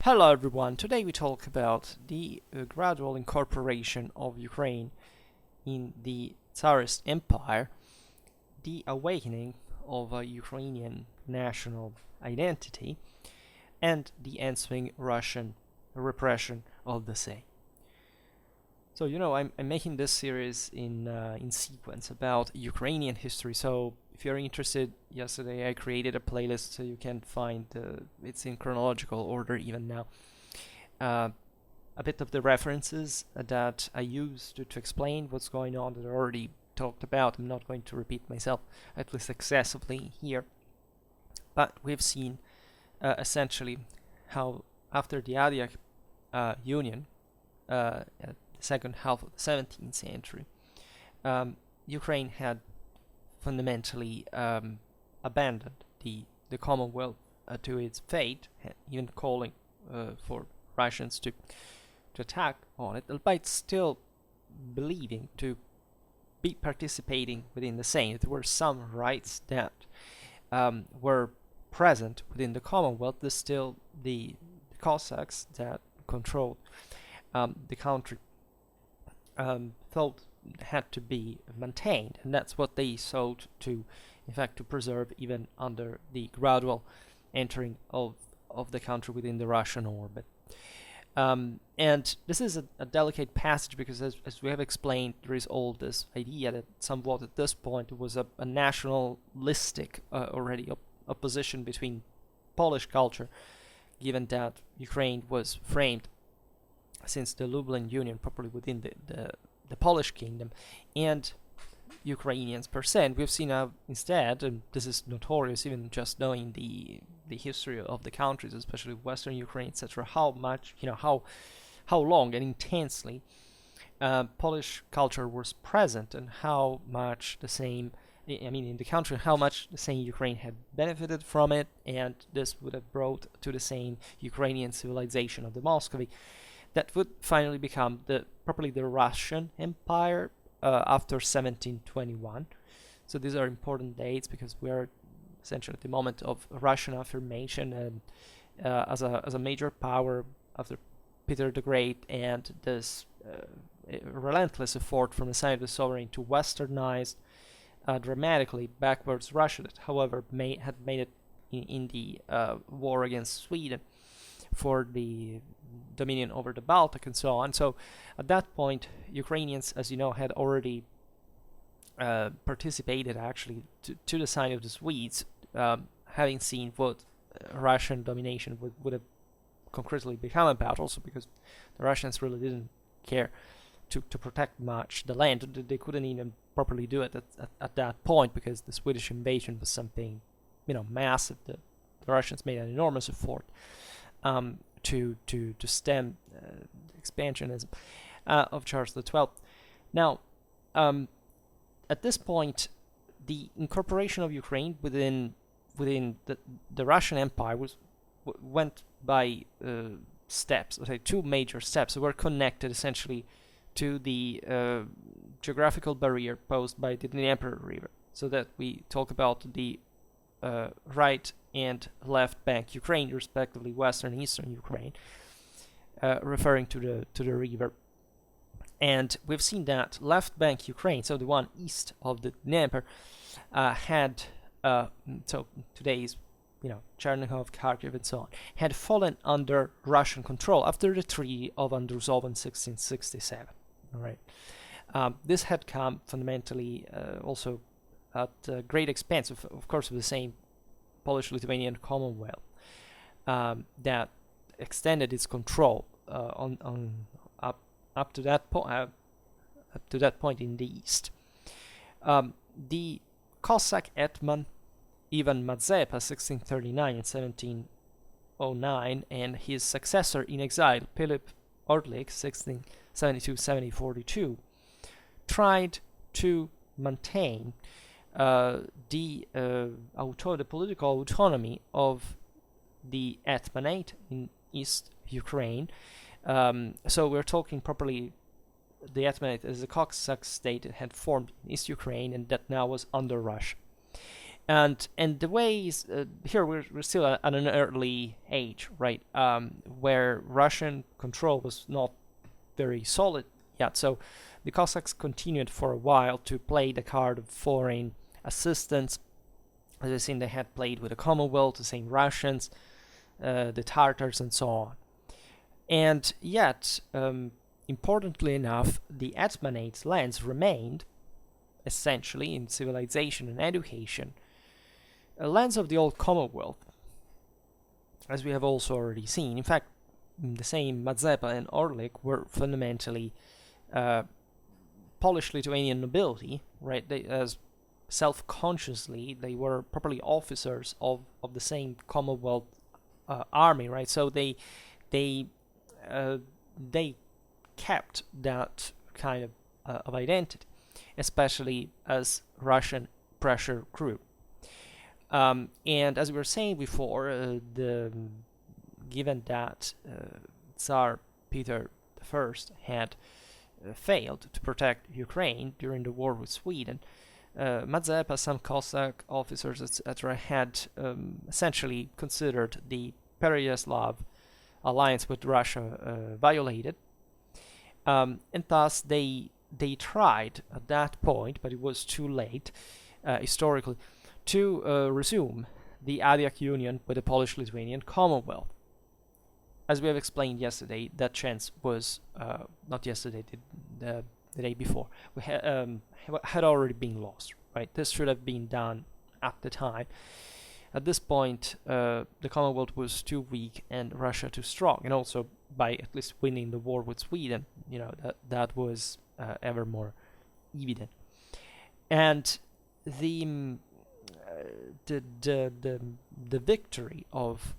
Hello everyone, today we talk about the gradual incorporation of Ukraine in the Tsarist Empire, the awakening of a Ukrainian national identity, and the ensuing Russian repression of the same. So I'm making this series in sequence about Ukrainian history. So if you're interested, yesterday I created a playlist so you can find it's in chronological order even now. A bit of the references that I used to explain what's going on that I already talked about. I'm not going to repeat myself, at least excessively here. But we've seen essentially how after the Adiak Union, at the second half of the 17th century, Ukraine had fundamentally abandoned the Commonwealth to its fate, even calling for Russians to attack on it, albeit still believing to be participating within the same. There were some rights that were present within the Commonwealth. There's still the Cossacks that controlled the country thought had to be maintained, and that's what they sought to, in fact, to preserve even under the gradual entering of the country within the Russian orbit. And this is a delicate passage because, as we have explained, there is all this idea that somewhat at this point it was a nationalistic already opposition between Polish culture, given that Ukraine was framed since the Lublin Union properly within the Polish kingdom, and Ukrainians per se. And we've seen instead, and this is notorious even just knowing the history of the countries, especially Western Ukraine, etc., how much, how long and intensely Polish culture was present, and how much the same, in the country, how much the same Ukraine had benefited from it, and this would have brought to the same Ukrainian civilization of the Muscovy that would finally become properly the Russian Empire after 1721. So these are important dates because we are essentially at the moment of Russian affirmation and as a major power after Peter the Great, and this relentless effort from the side of the sovereign to westernize dramatically backwards Russia, that however had made it in the war against Sweden for the dominion over the Baltic and so on. So at that point, Ukrainians, as you know, had already participated actually to the side of the Swedes, having seen what Russian domination would have concretely become about, also because the Russians really didn't care to protect much the land. They couldn't even properly do it at that point because the Swedish invasion was something massive. The Russians made an enormous effort to stem the expansionism of Charles XII. Now, at this point, the incorporation of Ukraine within the Russian Empire went by steps. Let's say two major steps that were connected essentially to the geographical barrier posed by the Dnieper River, so that we talk about the right and left bank Ukraine, respectively Western and Eastern Ukraine, referring to the river. And we've seen that left bank Ukraine, so the one east of the Dnieper, had so today's Chernihiv, Kharkiv, and so on, had fallen under Russian control after the Treaty of Andrusov in 1667. All right, this had come fundamentally also at great expense, of course, of the same Polish-Lithuanian Commonwealth that extended its control up to that point in the east. The Cossack hetman Ivan Mazepa, 1639 and 1709, and his successor in exile, Philip Orlik, 1672-1742, tried to maintain the political autonomy of the hetmanate in East Ukraine. So we're talking properly, the hetmanate as a Cossack state that had formed in East Ukraine and that now was under Russia. And the ways here we're still at an early age, right, where Russian control was not very solid yet. So the Cossacks continued for a while to play the card of foreign assistance. As we've seen, they had played with the Commonwealth, the same Russians, the Tartars, and so on. And yet, importantly enough, the Etmanates' lands remained, essentially, in civilization and education, lands of the old Commonwealth, as we have also already seen. In fact, the same Mazepa and Orlik were fundamentally Polish-Lithuanian nobility, right? They, as self-consciously, they were properly officers of the same Commonwealth army, right? So they kept that kind of identity, especially as Russian pressure grew. And as we were saying before, given that Tsar Peter I had failed to protect Ukraine during the war with Sweden, Mazepa, some Cossack officers, etc., had essentially considered the Pereyaslav alliance with Russia violated, and thus they tried at that point, but it was too late historically, to resume the Adiac union with the Polish-Lithuanian Commonwealth. As we have explained yesterday, that chance was not yesterday, the day before, had already been lost. Right, this should have been done at the time. At this point, the Commonwealth was too weak and Russia too strong, and also by at least winning the war with Sweden, you know, that was ever more evident. And the victory of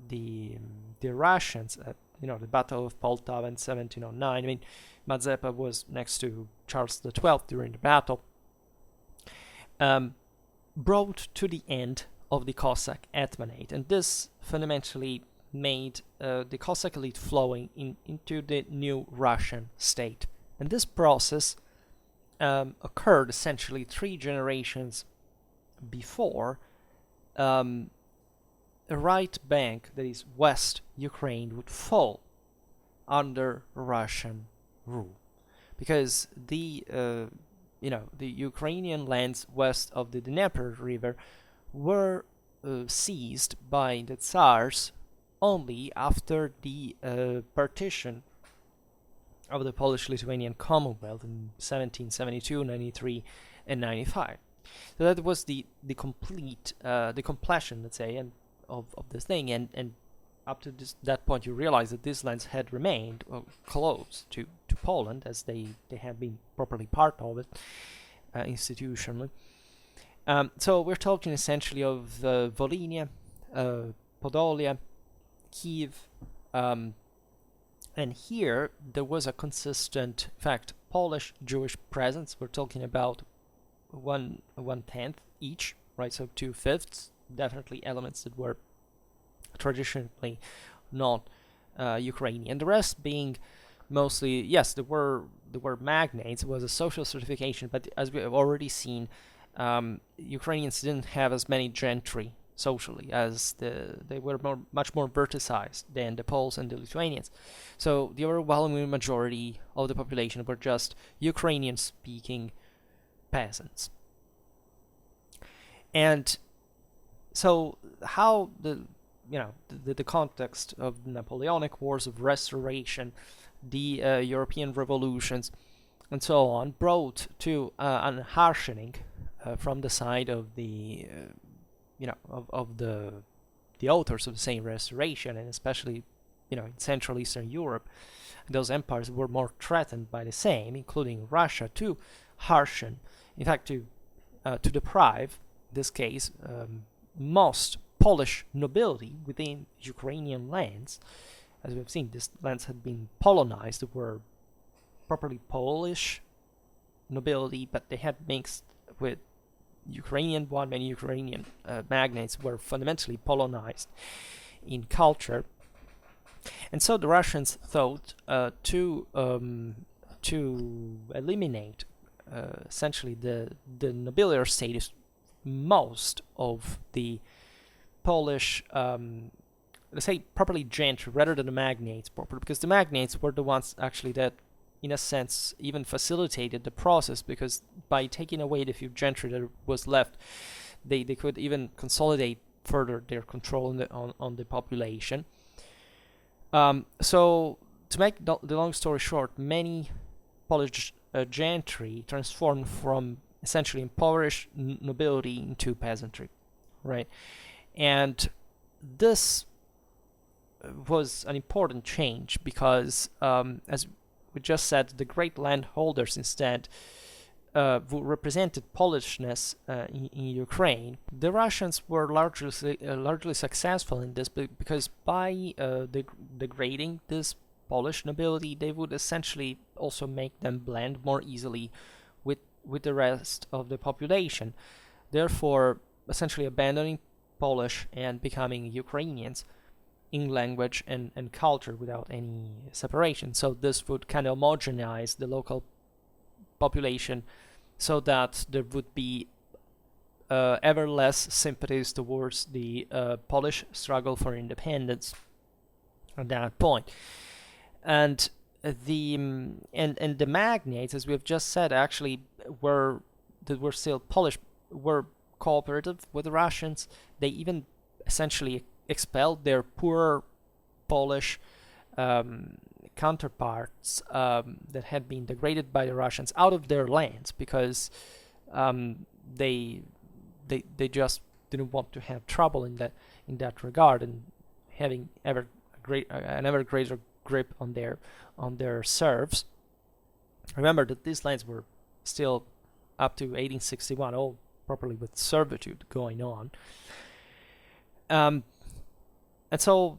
the Russians at the Battle of Poltava in 1709. I mean, Mazepa was next to Charles XII during the battle. Brought to the end of the Cossack Etmanate, and this fundamentally made the Cossack elite flowing into the new Russian state. And this process occurred essentially 3 generations before a right bank, that is West Ukraine, would fall under Russian rule, because the Ukrainian lands west of the Dnieper River were seized by the Tsars only after the partition of the Polish-Lithuanian Commonwealth in 1772, 93, and 95. So that was the complete, the completion, let's say, and of this thing, and up to that point you realize that these lands had remained close to Poland, as they had been properly part of it institutionally. So we're talking essentially of Volhynia, Podolia, Kiev, and here there was a consistent, in fact, Polish Jewish presence. We're talking about one tenth each, right? So 2/5, definitely elements that were traditionally not Ukrainian. The rest being mostly, yes, there were magnates. It was a social certification, but as we have already seen, Ukrainians didn't have as many gentry socially, as they were much more verticized than the Poles and the Lithuanians. So the overwhelming majority of the population were just Ukrainian-speaking peasants. And so how the context of Napoleonic wars of restoration, the European revolutions, and so on, brought to an harshening from the side of the of the authors of the same restoration, and especially in Central Eastern Europe, those empires were more threatened by the same, including Russia, to harshen, in fact, to deprive, in this case, most Polish nobility within Ukrainian lands. As we've seen, these lands had been Polonized. They were properly Polish nobility, but they had mixed with Ukrainian one. Many Ukrainian magnates were fundamentally Polonized in culture. And so the Russians thought to eliminate essentially the nobiliary status most of the Polish, let's say properly gentry rather than the magnates properly, because the magnates were the ones actually that, in a sense, even facilitated the process, because by taking away the few gentry that was left, they could even consolidate further their control on the population. So to make the long story short, many Polish gentry transformed from essentially impoverished nobility into peasantry, right? And this was an important change because, as we just said, the great landholders instead who represented Polishness in Ukraine. The Russians were largely successful in this because by degrading this Polish nobility, they would essentially also make them blend more easily with the rest of the population, therefore essentially abandoning Polish and becoming Ukrainians in language and culture without any separation. So this would kind of homogenize the local population so that there would be ever less sympathies towards the Polish struggle for independence at that point. And the magnates, as we have just said, actually were still Polish, were cooperative with the Russians. They even essentially expelled their poor Polish counterparts that had been degraded by the Russians out of their lands because they just didn't want to have trouble in that regard, and having an ever greater grip on their serfs. Remember that these lands were still up to 1861 all properly with servitude going on. And so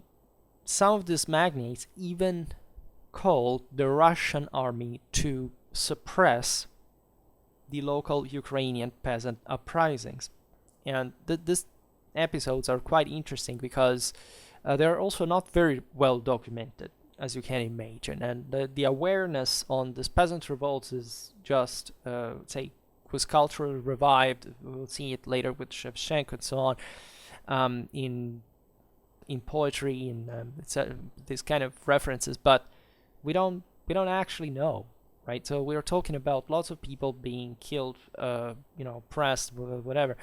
some of these magnates even called the Russian army to suppress the local Ukrainian peasant uprisings. And these episodes are quite interesting because they're also not very well documented, as you can imagine. And the awareness on this peasant revolts is just, was culturally revived. We'll see it later with Chefchenko and so on, in poetry and these kind of references, but we don't actually know, right? So we're talking about lots of people being killed, oppressed, whatever,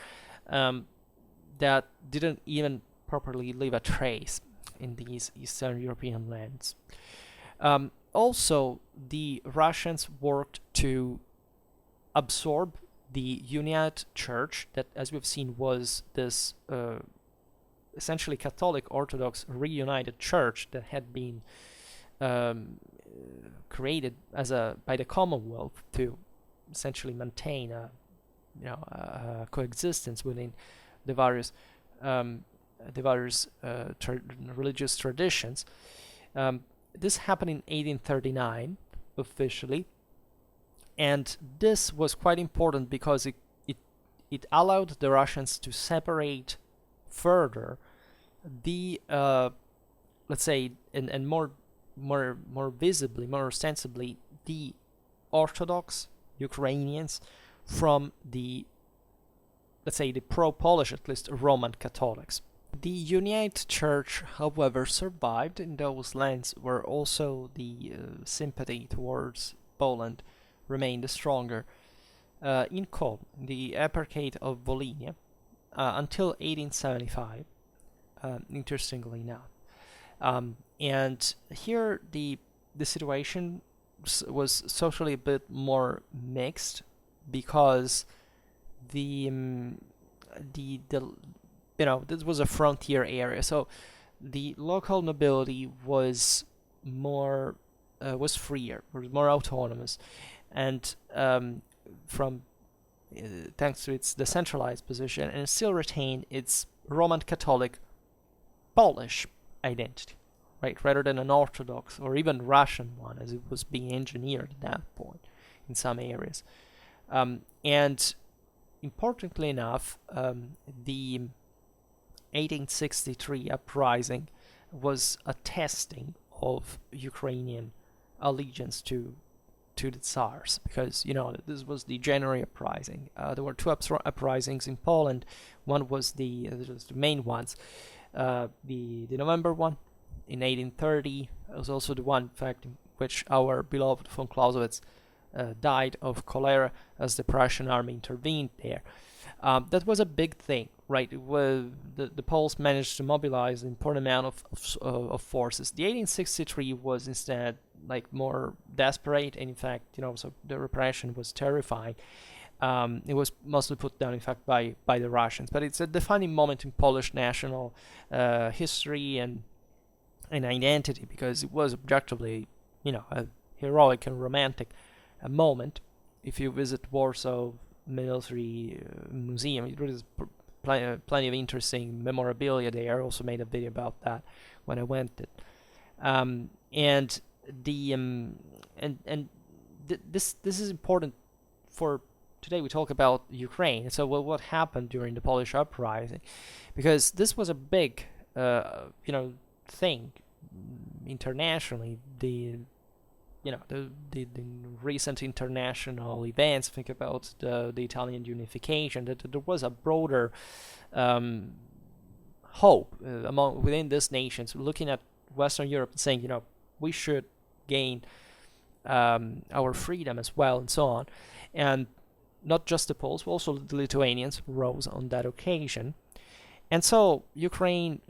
that didn't even properly leave a trace in these Eastern European lands. Also, the Russians worked to absorb the Uniate Church that, as we've seen, was this essentially Catholic Orthodox reunited church that had been created by the Commonwealth to essentially maintain a coexistence within the various religious traditions. This happened in 1839 officially, and this was quite important because it allowed the Russians to separate further the let's say and more visibly, more ostensibly, the Orthodox Ukrainians from the, let's say, the pro-Polish, at least, Roman Catholics. The Uniate Church, however, survived in those lands where also the sympathy towards Poland remained stronger. In Kol, the eparchate of Volhynia, until 1875, interestingly enough. And here the situation was socially a bit more mixed because this was a frontier area, so the local nobility was freer, was more autonomous, and thanks to its decentralized position, and it still retained its Roman Catholic Polish identity, right, rather than an Orthodox or even Russian one, as it was being engineered at that point in some areas. And importantly enough, the 1863 uprising was a testing of Ukrainian allegiance to to the Tsars, because this was the January uprising. There were two uprisings in Poland. One was the main ones. The November one in 1830 was also the one, in fact, in which our beloved von Clausewitz died of cholera as the Prussian army intervened there. That was a big thing, right? It was, the Poles managed to mobilize an important amount of forces. The 1863 was instead like more desperate, and in fact, so the repression was terrifying. It was mostly put down, in fact, by the Russians. But it's a defining moment in Polish national history and identity, because it was objectively, a heroic and romantic moment. If you visit Warsaw Military Museum, it is plenty of interesting memorabilia there. I also made a video about that when I went there. This is important for today. We talk about Ukraine. So what happened during the Polish uprising, because this was a big thing internationally. The recent international events, think about the Italian unification, that there was a broader hope within these nations, looking at Western Europe and saying, we should gain our freedom as well, and so on. And not just the Poles, but also the Lithuanians rose on that occasion. And so Ukraine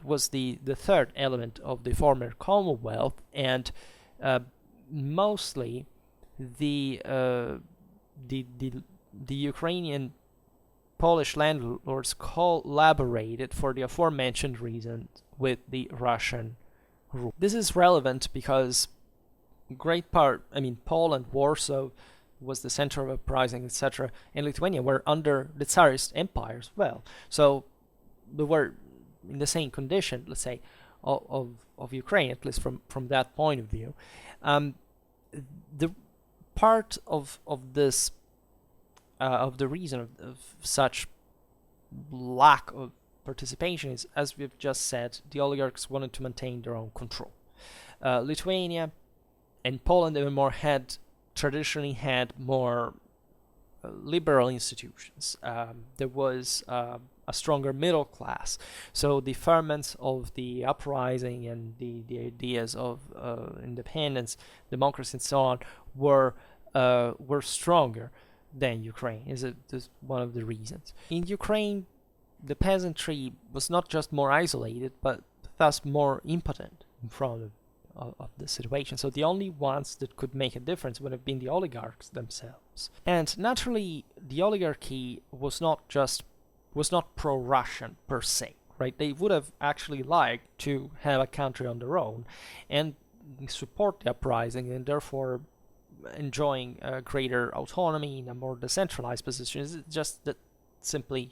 was the third element of the former Commonwealth, and mostly the Ukrainian Polish landlords collaborated for the aforementioned reasons with the Russian rule. This is relevant because Poland, Warsaw was the center of uprising, etc., and Lithuania were under the Tsarist Empire as well. So we were in the same condition, let's say, of Ukraine, at least from that point of view. The part of this of the reason of such lack of participation is, as we've just said, the oligarchs wanted to maintain their own control. Lithuania and Poland even more traditionally had more liberal institutions. There was a stronger middle class. So the ferments of the uprising and the ideas of independence, democracy, and so on were stronger than Ukraine. Is one of the reasons. In Ukraine, the peasantry was not just more isolated, but thus more impotent in front of the situation. So the only ones that could make a difference would have been the oligarchs themselves. And naturally, the oligarchy was not pro-Russian per se, right? They would have actually liked to have a country on their own and support the uprising, and therefore enjoying a greater autonomy in a more decentralized position. It's just that simply,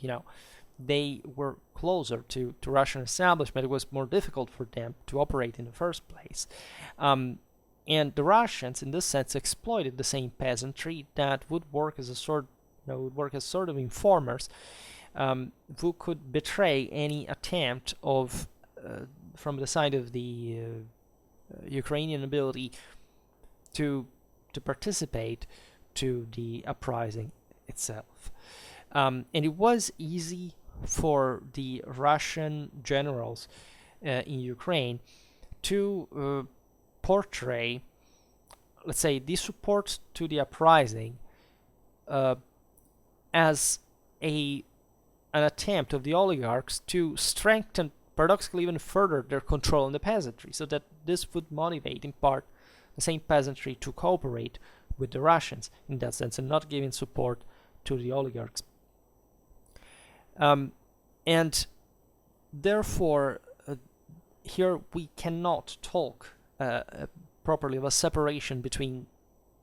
they were closer to Russian establishment. It was more difficult for them to operate in the first place. And the Russians, in this sense, exploited the same peasantry that would work as sort of informers, who could betray any attempt of from the side of the Ukrainian nobility to participate to the uprising itself. And it was easy for the Russian generals in Ukraine to portray, let's say, the support to the uprising as an attempt of the oligarchs to strengthen, paradoxically even further, their control on the peasantry, so that this would motivate in part the same peasantry to cooperate with the Russians in that sense, and not giving support to the oligarchs. And therefore, here we cannot talk properly of a separation between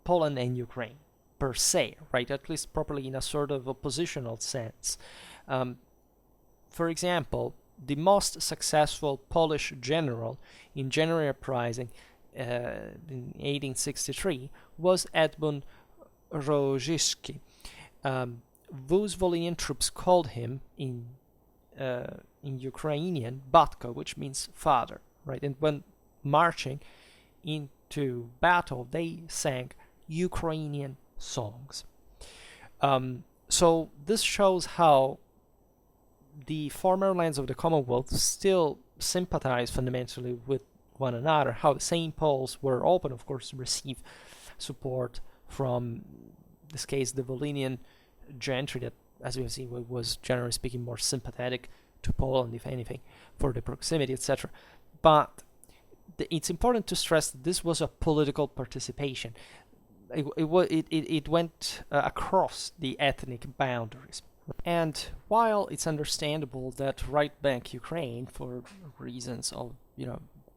Poland and Ukraine per se, right? At least properly in a sort of oppositional sense. For example, the most successful Polish general in January uprising in 1863 was Edmund Hrushevs'kyi. Those Volhynian troops called him in Ukrainian Batko, which means father, right? And when marching into battle, they sang Ukrainian songs. So this shows how the former lands of the Commonwealth still sympathize fundamentally with one another, how the same Poles were open, of course, to receive support from, in this case, the Volhynian gentry that, as we have seen, was generally speaking more sympathetic to Poland, if anything, for the proximity, etc. But it's important to stress that this was a political participation. It went across the ethnic boundaries. And while it's understandable that right-bank Ukraine, for reasons of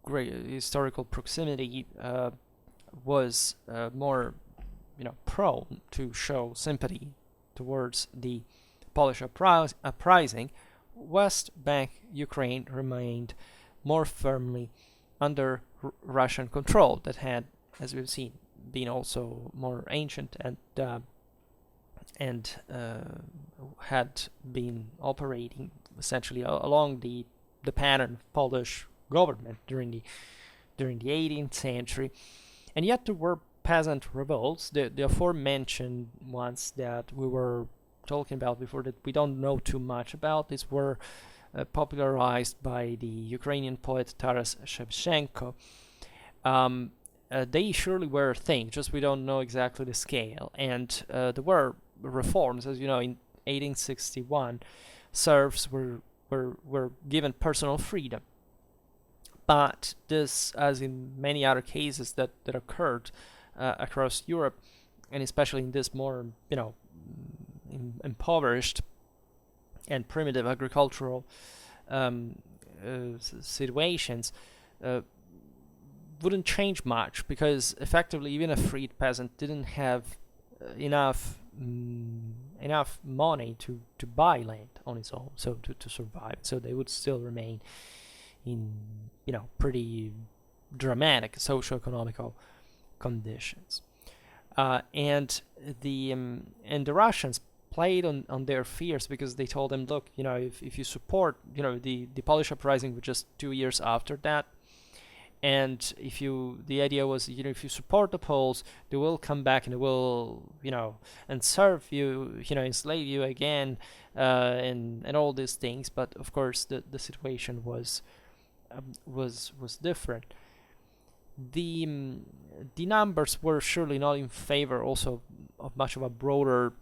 great historical proximity, was more prone to show sympathy towards the Polish uprising, West Bank Ukraine remained more firmly under Russian control. That had, as we've seen, been also more ancient and had been operating essentially along the pattern of Polish government during the 18th century. And yet there were peasant revolts, the aforementioned ones that we were talking about before, that we don't know too much about. These were popularized by the Ukrainian poet Taras Shevchenko. They surely were a thing, just we don't know exactly the scale. And there were reforms, as you know, in 1861, serfs were given personal freedom. But this, as in many other cases that occurred across Europe, and especially in this more, impoverished and primitive agricultural situations, wouldn't change much, because effectively even a freed peasant didn't have enough money to buy land on its own, so to survive. So they would still remain in pretty dramatic socio-economical conditions, and the Russians played on their fears, because they told them, look, if you support the Polish uprising, was just 2 years after that, and the idea was, if you support the Poles, they will come back and they will and serve you, enslave you again, and all these things. But of course the situation was different. The numbers were surely not in favor also of much of a broader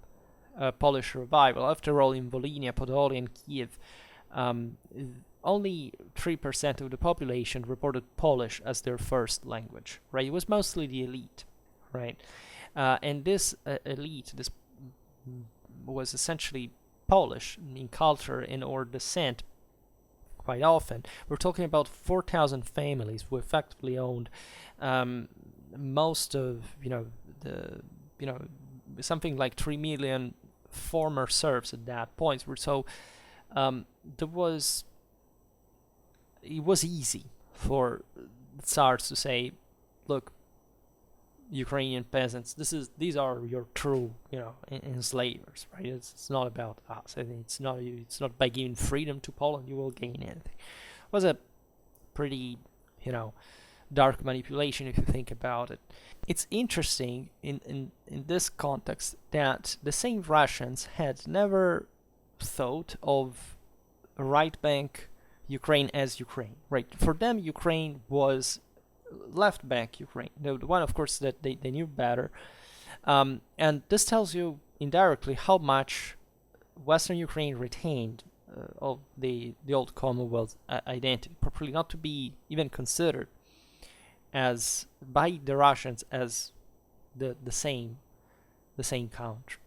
Polish revival. After all, in Volhynia, Podolia, and Kiev, only 3% of the population reported Polish as their first language, right? It was mostly the elite, right? And this elite, this was essentially Polish in culture and or descent. Quite often, we're talking about 4,000 families who effectively owned most of something like 3 million former serfs at that point. So it was easy for the Tsars to say, look, Ukrainian peasants, these are your true enslavers, right? It's not about us, and it's not by giving freedom to Poland you will gain anything. It was a pretty dark manipulation if you think about it. It's interesting in this context that the same Russians had never thought of right bank Ukraine as Ukraine, right? For them, Ukraine was left bank Ukraine, the one, of course, that they knew better. And this tells you indirectly how much Western Ukraine retained of the old Commonwealth identity, properly not to be even considered as by the Russians as the same country.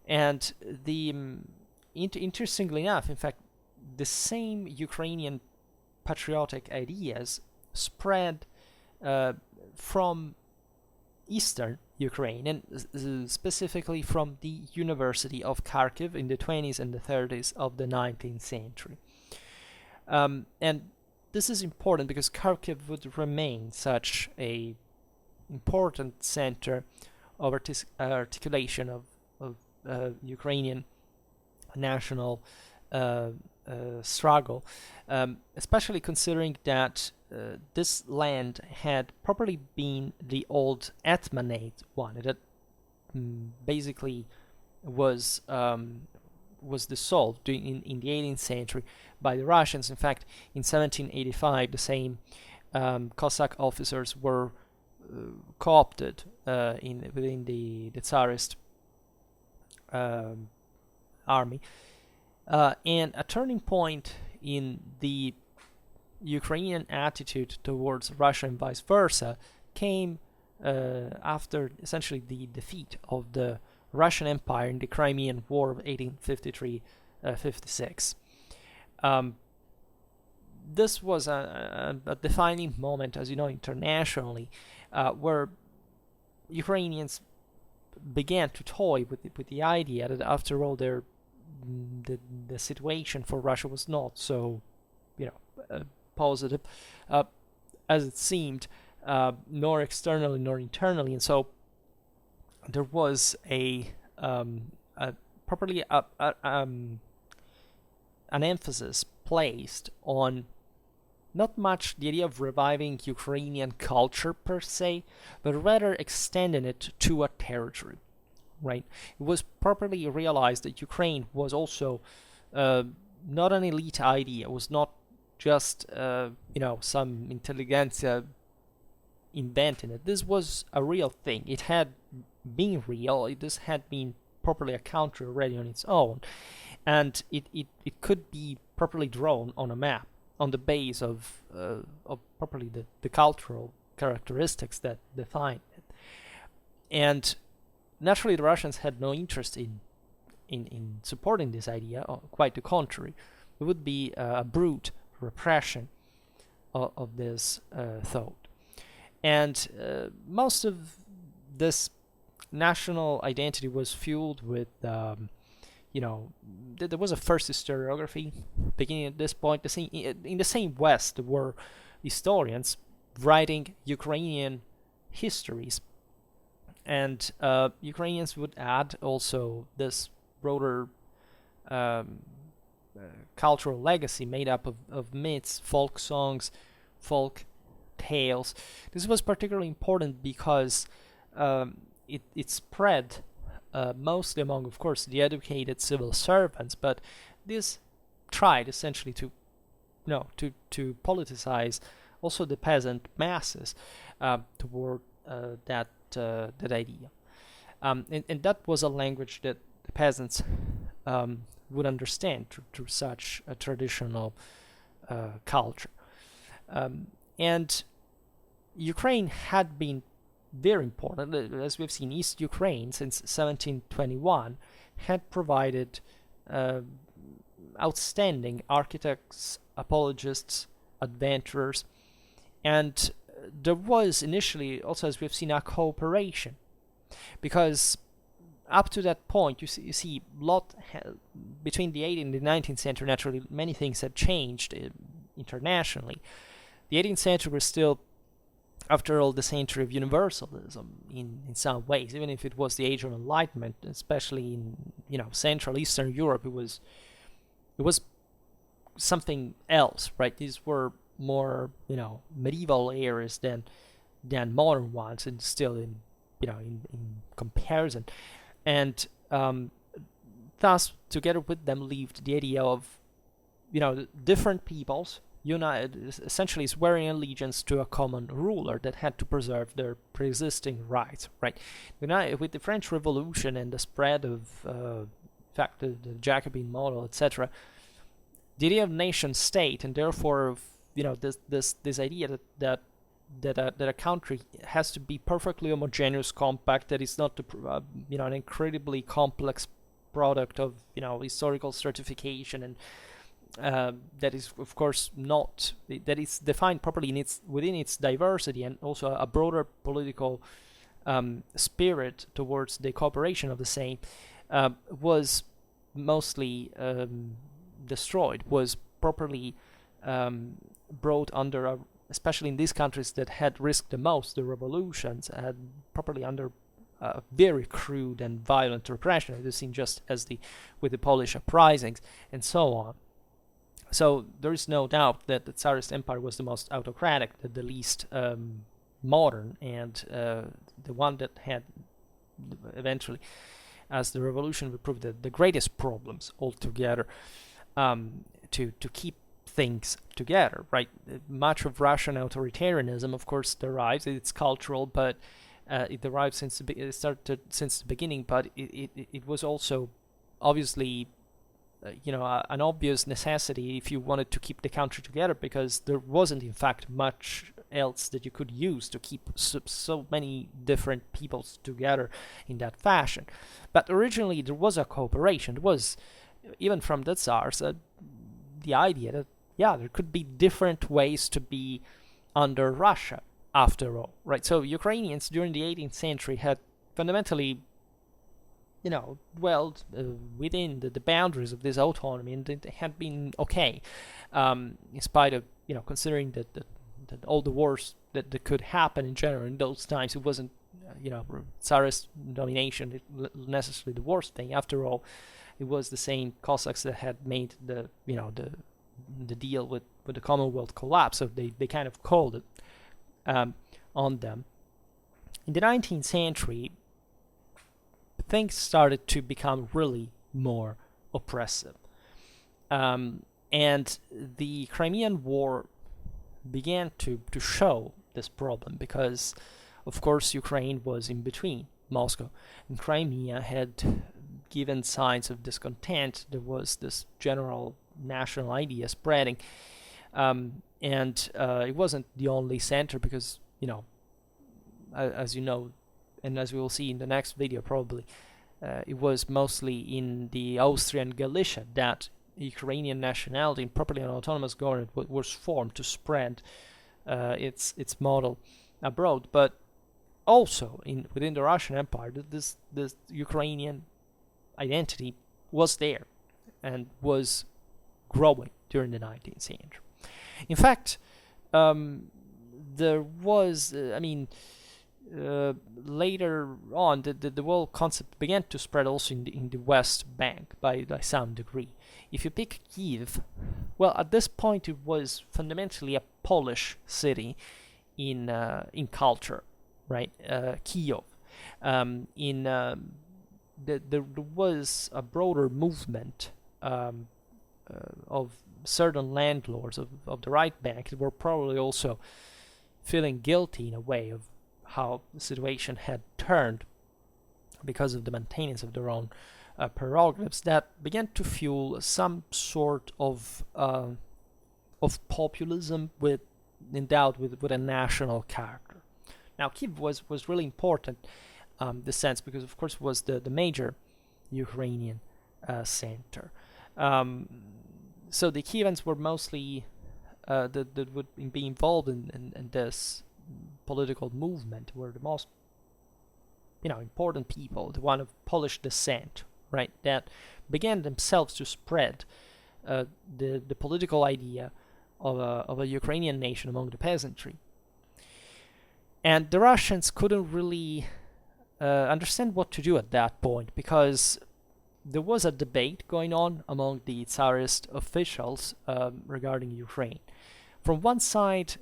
And interestingly enough, in fact, the same Ukrainian patriotic ideas spread from eastern Ukraine, and specifically from the University of Kharkiv in the 20s and the 30s of the 19th century. And this is important because Kharkiv would remain such a important center of articulation of Ukrainian national struggle, especially considering that this land had probably been the old Etmanate one. It had basically was dissolved in the 18th century by the Russians. In fact, in 1785, the same Cossack officers were co-opted within the Tsarist army. And a turning point in the Ukrainian attitude towards Russia and vice versa came after essentially the defeat of the Russian Empire in the Crimean War of 1853-56. This was a defining moment, as you know, internationally, where Ukrainians began to toy with the idea that, after all, the situation for Russia was not so, positive as it seemed, nor externally nor internally, and so there was properly an emphasis placed on not much the idea of reviving Ukrainian culture per se, but rather extending it to a territory, right? It was properly realized that Ukraine was also not an elite idea. It was not just, some intelligentsia inventing it. This was a real thing. It had been real. This had been properly a country already on its own, and it could be properly drawn on a map on the base of properly the cultural characteristics that define it. And naturally, the Russians had no interest in supporting this idea. Quite the contrary, it would be a brute repression of this thought. And most of this national identity was fueled with, there was a first historiography beginning at this point. In the same West, there were historians writing Ukrainian histories, and Ukrainians would add also this broader cultural legacy made up of myths, folk songs, folk tales. This was particularly important because it spread mostly among, of course, the educated civil servants, but this tried essentially to politicize also the peasant masses toward that idea, and that was a language that the peasants would understand through such a traditional culture. And Ukraine had been very important. As we've seen, East Ukraine since 1721 had provided outstanding architects, apologists, adventurers, and there was initially also, as we've seen, a cooperation, because up to that point, you see between the 18th and the 19th century, naturally, many things had changed internationally. The 18th century was still, after all, the century of universalism in some ways, even if it was the Age of Enlightenment, especially in Central Eastern Europe. It was something else, right? These were more medieval eras than modern ones, and still in comparison, and thus together with them lived the idea of different peoples united, essentially swearing allegiance to a common ruler that had to preserve their pre-existing rights, right? With the French Revolution and the spread of the Jacobin model, etc., the idea of nation state, and therefore of this idea that a country has to be perfectly homogeneous, compact, that is not an incredibly complex product of historical stratification, and that is, of course, not, that is defined properly within its diversity, and also a broader political spirit towards the cooperation of the same, was mostly destroyed, was properly brought under, especially in these countries that had risked the most the revolutions, had properly under very crude and violent repression. It is seen just as with the Polish uprisings and so on. So there is no doubt that the Tsarist Empire was the most autocratic, the least modern, and the one that had eventually, as the revolution would prove, the greatest problems altogether to keep things together, right? Much of Russian authoritarianism, of course, derives, it's cultural, but it derives since it started since the beginning, but it was also obviously an obvious necessity if you wanted to keep the country together, because there wasn't in fact much else that you could use to keep so many different peoples together in that fashion. But originally there was a cooperation. There was, even from the Tsars, the idea that there could be different ways to be under Russia after all, right? So Ukrainians during the 18th century had fundamentally dwelled within the boundaries of this autonomy, and it had been okay, in spite of, considering that all the wars that could happen in general in those times. It wasn't, Tsarist domination necessarily the worst thing. After all, it was the same Cossacks that had made the deal with the Commonwealth collapse, so they kind of called it on them. In the 19th century, things started to become really more oppressive. And the Crimean War began to show this problem, because, of course, Ukraine was in between Moscow and Crimea, had given signs of discontent. There was this general national idea spreading. And it wasn't the only center, because, as you know, and as we will see in the next video probably, it was mostly in the Austrian Galicia that Ukrainian nationality and properly an autonomous government was formed to spread its model abroad. But also within the Russian Empire, this Ukrainian identity was there and was growing during the 19th century. In fact, there was, later on, the whole concept began to spread also in the West Bank by some degree. If you pick Kiev, well, at this point it was fundamentally a Polish city in culture, right? Kyiv. There was a broader movement of certain landlords of the right bank that were probably also feeling guilty in a way of how the situation had turned because of the maintenance of their own prerogatives, that began to fuel some sort of populism endowed with a national character. Now, Kyiv was really important in this sense, because of course it was the major Ukrainian center. So the Kievans were mostly that would be involved in this political movement, were the most important people, the one of Polish descent, right, that began themselves to spread the political idea of a Ukrainian nation among the peasantry. And the Russians couldn't really understand what to do at that point, because there was a debate going on among the Tsarist officials regarding Ukraine. From one side,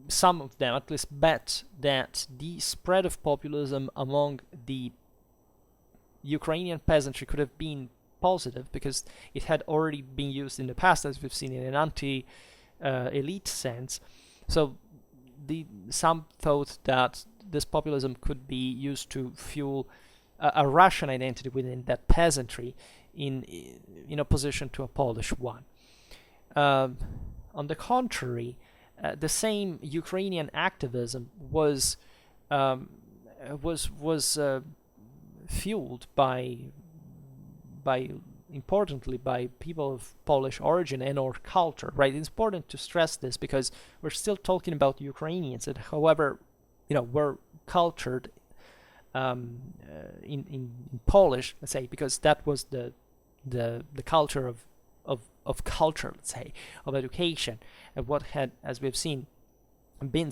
some of them at least bet that the spread of populism among the Ukrainian peasantry could have been positive, because it had already been used in the past, as we've seen, in an anti-elite sense. So some thought that this populism could be used to fuel a Russian identity within that peasantry in opposition to a Polish one. On the contrary, the same Ukrainian activism was fueled by importantly by people of Polish origin and or culture, right? It's important to stress this, because we're still talking about Ukrainians that, however, were cultured in Polish, let's say, because that was the culture of culture, let's say, of education, and what had, as we've seen, been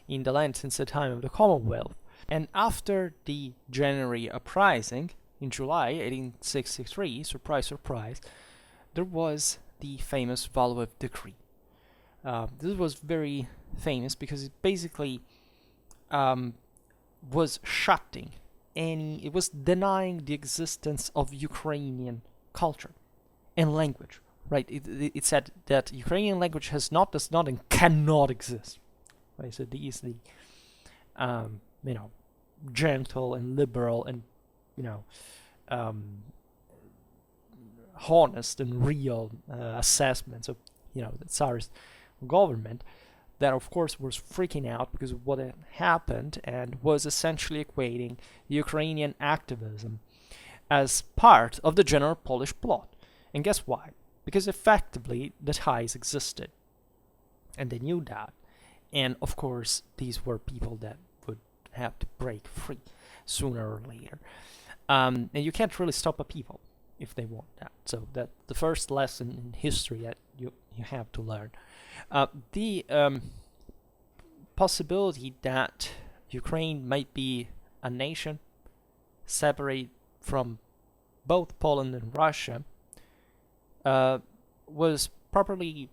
in the land since the time of the Commonwealth. And after the January uprising, in July 1863, surprise, surprise, there was the famous followup decree. This was very famous because it basically was shutting it was denying the existence of Ukrainian culture and language, right? It said that Ukrainian language does not, and cannot exist. Right? So these the gentle and liberal and honest and real assessments of the Tsarist government that of course was freaking out because of what had happened and was essentially equating Ukrainian activism as part of the general Polish plot. And guess why? Because effectively the ties existed and they knew that, and of course these were people that would have to break free sooner or later. And you can't really stop a people if they want that. So that the first lesson in history that you have to learn. The possibility that Ukraine might be a nation separate from both Poland and Russia was properly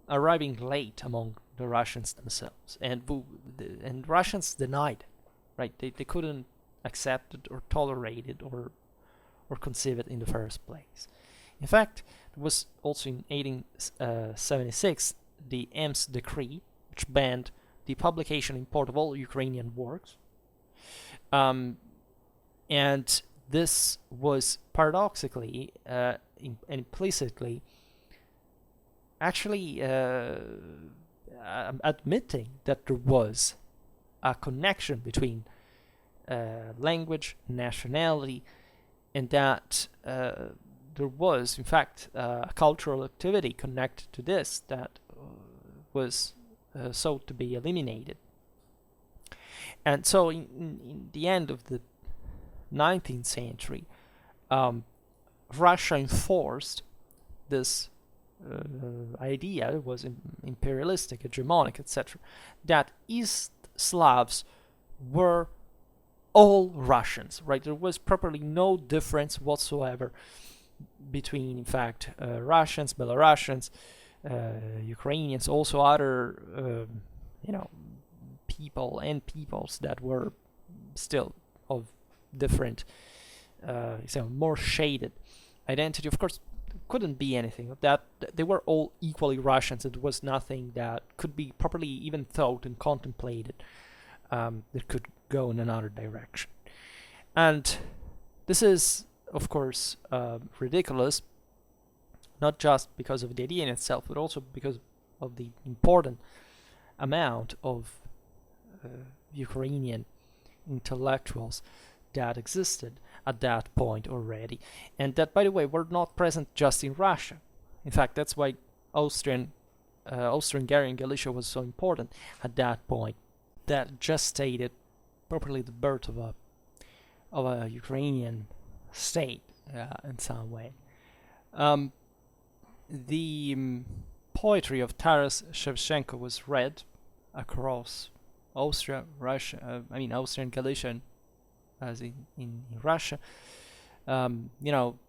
arriving late among the Russians themselves, and Russians denied it, right? They couldn't accept it or tolerate it or conceive it in the first place. In fact, it was also in 1876 the Ems decree, which banned the publication and import of all Ukrainian works. And this was paradoxically, implicitly, actually admitting that there was a connection between language, nationality, and that there was, in fact, a cultural activity connected to this that was sought to be eliminated. And so in the end of the 19th century, Russia enforced this idea, it was imperialistic, hegemonic, etc., that East Slavs were all Russians, right? There was properly no difference whatsoever between, in fact, Russians, Belarusians, Ukrainians, also other, people and peoples that were still of different, more shaded identity. Of course, couldn't be anything of that. They were all equally Russians. It was nothing that could be properly even thought and contemplated that could go in another direction. And this is, of course, ridiculous, not just because of the idea in itself, but also because of the important amount of Ukrainian intellectuals that existed at that point already, and that, by the way, were not present just in Russia. In fact, that's why Austro-Hungarian Galicia was so important at that point. That gestated properly the birth of a Ukrainian state in some way. The poetry of Taras Shevchenko was read across Austria, Russia. Austria and Galicia, as in Russia. Shevchenko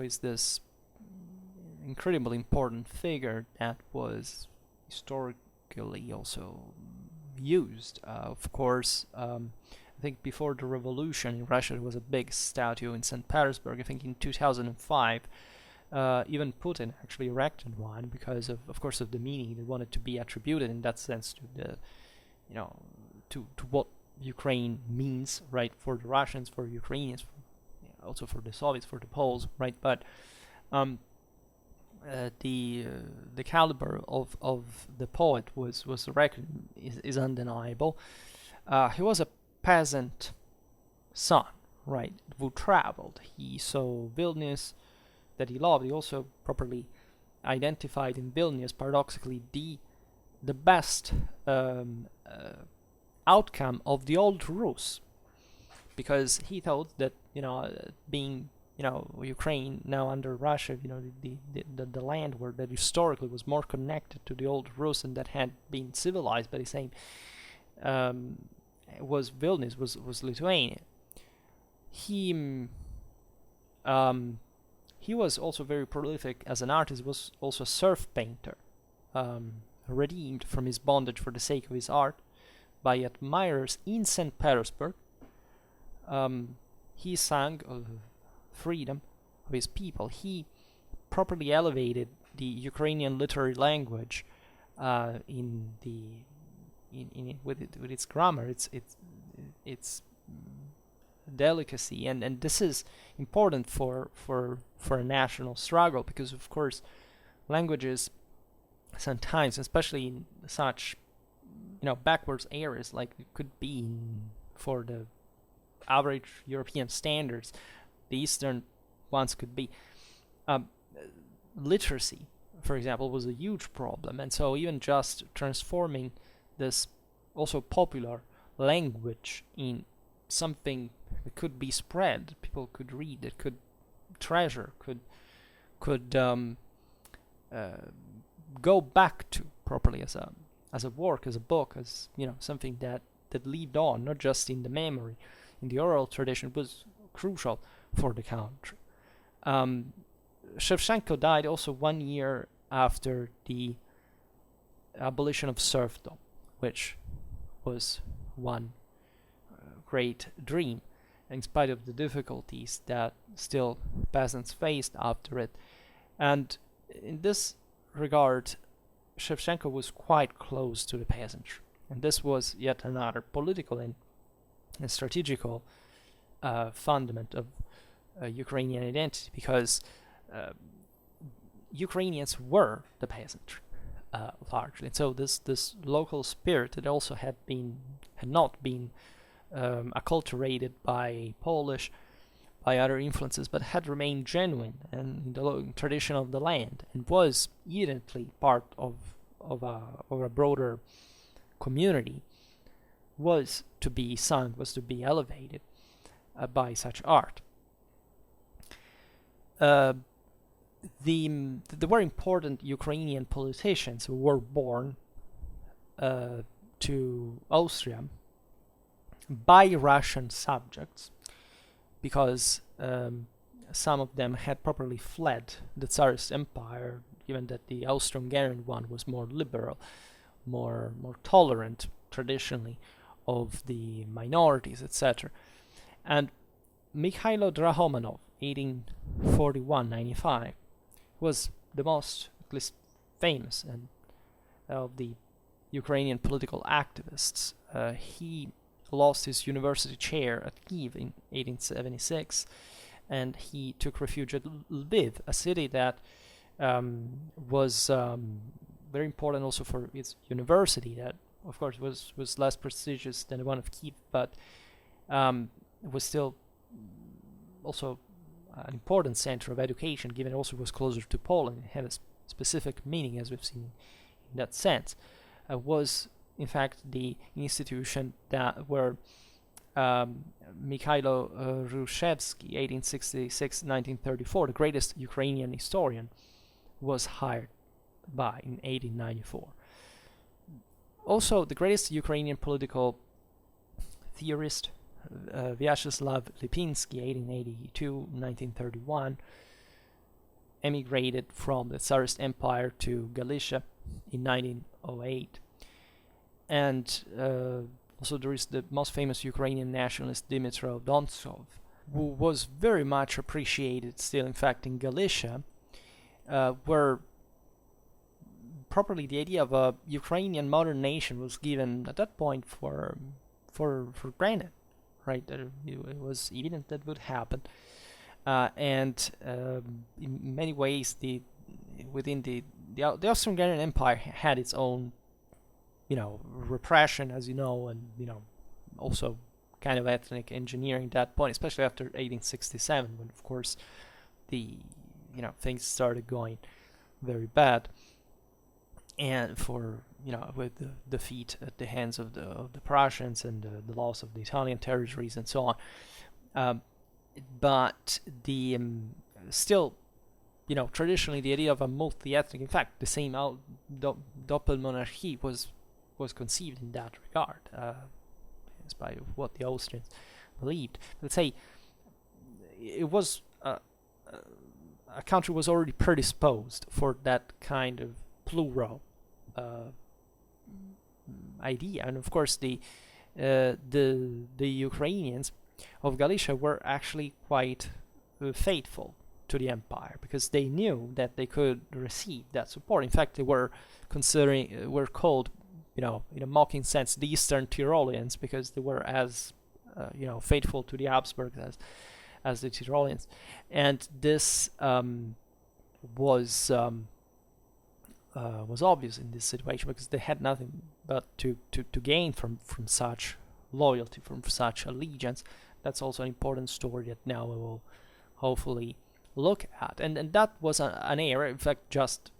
is this incredibly important figure that was historically also used. Of course, I think before the revolution in Russia there was a big statue in St. Petersburg. I think in 2005 even Putin actually erected one because of course of the meaning they wanted to be attributed in that sense to the to what Ukraine means, right, for the Russians, for Ukrainians, also for the Soviets, for the Poles, right? But the caliber of the poet was is undeniable. He was a peasant son, right, who traveled. He saw Vilnius that he loved. He also properly identified in Vilnius, paradoxically, the best outcome of the old Rus, because he thought that being Ukraine now under Russia, the land where that historically was more connected to the old Rus and that had been civilized by the same was Vilnius, was Lithuania. he he was also very prolific as an artist. Was also a surf painter, redeemed from his bondage for the sake of his art by admirers in St. Petersburg. He sang of freedom of his people. He properly elevated the Ukrainian literary language with its grammar, its delicacy, and this is important for a national struggle, because of course languages sometimes, especially in such backwards areas like it could be for the average European standards, the Eastern ones could be, literacy, for example, was a huge problem, and so even just transforming this also popular language in something that could be spread, people could read, that could treasure, could go back to properly as a work, as a book, as something that lived on, not just in the memory, in the oral tradition, was crucial for the country. Shevchenko died also 1 year after the abolition of serfdom, which was one great dream, in spite of the difficulties that still peasants faced after it. And in this regard, Shevchenko was quite close to the peasantry, and this was yet another political and strategical fundament of Ukrainian identity, because Ukrainians were the peasantry largely, and so this local spirit that also had not been acculturated by Polish, by other influences, but had remained genuine and in the tradition of the land, and was evidently part of a broader community, was to be sung, was to be elevated by such art. The very important Ukrainian politicians who were born to Austria by Russian subjects, because some of them had properly fled the Tsarist Empire, given that the Austro-Hungarian one was more liberal, more tolerant traditionally of the minorities, etc. And Mikhailo Drahomanov, 1841-95, was the most, at least famous, and of the Ukrainian political activists. He lost his university chair at Kiev in 1876, and he took refuge at Lviv, a city that was very important also for its university, that of course was less prestigious than the one of Kiev, but was still also an important center of education, given it also was closer to Poland. It had a specific meaning, as we've seen in that sense. Was in fact the institution where Mikhailo Hrushevs'kyi, 1866-1934, the greatest Ukrainian historian, was hired by in 1894. Also, the greatest Ukrainian political theorist, Vyacheslav Lypyns'kyi, 1882-1931, emigrated from the Tsarist Empire to Galicia in 1908. And also there is the most famous Ukrainian nationalist Dmytro Dontsov, who was very much appreciated still, in fact, in Galicia, where properly the idea of a Ukrainian modern nation was given at that point for granted, right? It was evident that would happen, and in many ways, within the Austro-Hungarian Empire had its own, repression, as you know, and also kind of ethnic engineering at that point, especially after 1867, when of course the things started going very bad, and with the defeat at the hands of the Prussians and the loss of the Italian territories and so on. But the still, traditionally the idea of a multi-ethnic, in fact, the same doppelmonarchy was conceived in that regard, in spite of what the Austrians believed. Let's say it was a country was already predisposed for that kind of plural idea, and of course the Ukrainians of Galicia were actually quite faithful to the empire, because they knew that they could receive that support. In fact, they were were called, in a mocking sense, the Eastern Tyroleans, because they were as faithful to the Habsburgs as the Tyroleans. And this was obvious in this situation, because they had nothing but to gain from such loyalty, from such allegiance. That's also an important story that now we will hopefully look at. And that was an area, in fact, just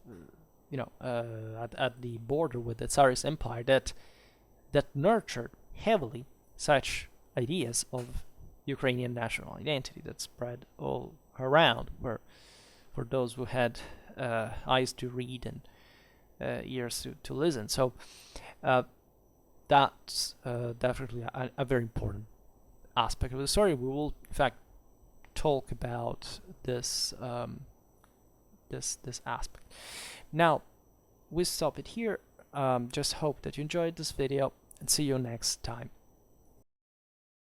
at the border with the Tsarist Empire, that nurtured heavily such ideas of Ukrainian national identity that spread all around, for those who had eyes to read and ears to listen. So that's definitely a very important aspect of the story. We will, in fact, talk about this this aspect. Now, we stop it here. Just hope that you enjoyed this video, and see you next time.